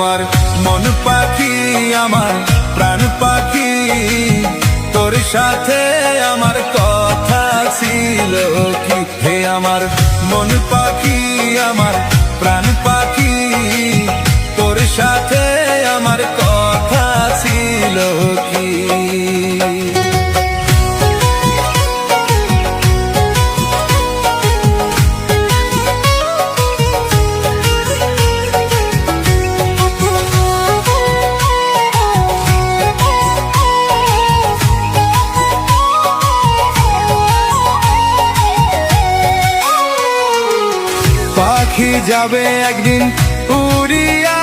আমার মন পাখি, আমার প্রাণ পাখি, তোর সাথে আমার কথা ছিল কি? হে আমার মন পাখি, আমার প্রাণ পাখি, তোর সাথে আমার কথা ছিল কি? পাখি যাবে একদিন উড়িয়া,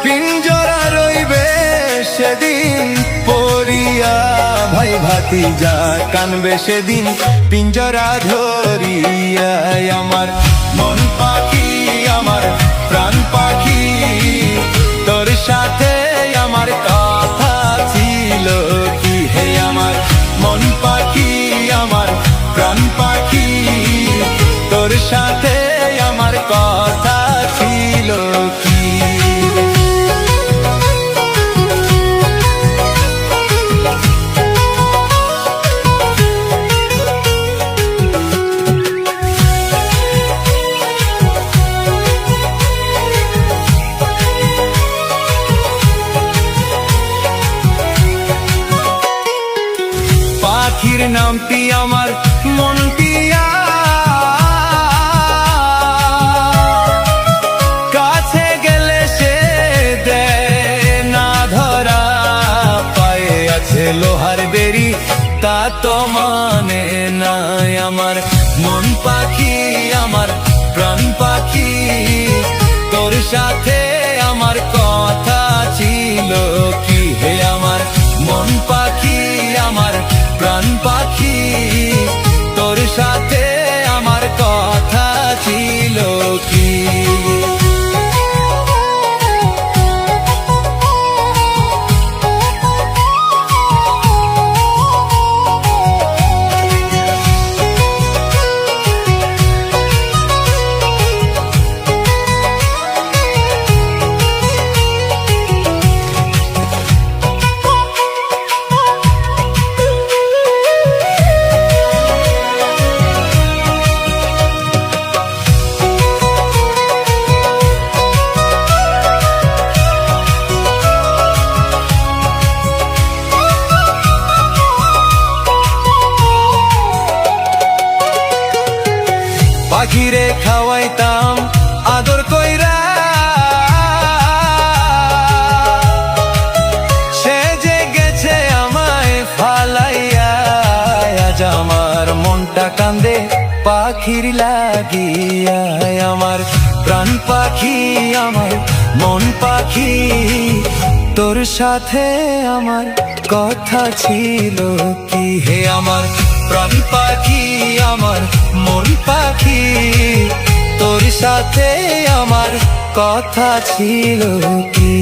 পিঞ্জরা রইবে সেদিন পড়িয়া। ভাই ভাতিজা কানবে সেদিন পিঞ্জরা ধরিয়া। আমার মন পাখি, আমার প্রাণ পাখি, তোর সাথে আমার কথা ছিল কি? হে আমার মন পাখি, আমার প্রাণ পাখি, তোর সাথে আমার কথা ছিল কি? পাখির নামটি আমার মন টিয়া, কাছে গেলে সে দেয় না ধরা। পায়ে আছে লোহার বেরি, তা তো মানে নাই। আমার মন পাখি, আমার প্রাণ পাখি, তোর সাথে আমার কথা ছিল কি? হে আমার মন পাখি, আমার প্রাণ পাখি, তোর সাথে আমার কথা ছিল কি? পাখিরে খাওয়াইতাম আদর কইরা, সে যে গেছে আমায় ফালাইয়া। আজ আমার মনটা কান্দে পাখির লাগিয়া। আমার প্রাণ পাখি, আমার মন পাখি, তোর সাথে আমার কথা ছিল কি? হে আমার প্রাণ পাখি, আমার মন পাখি, তোর সাথে আমার কথা ছিল কি?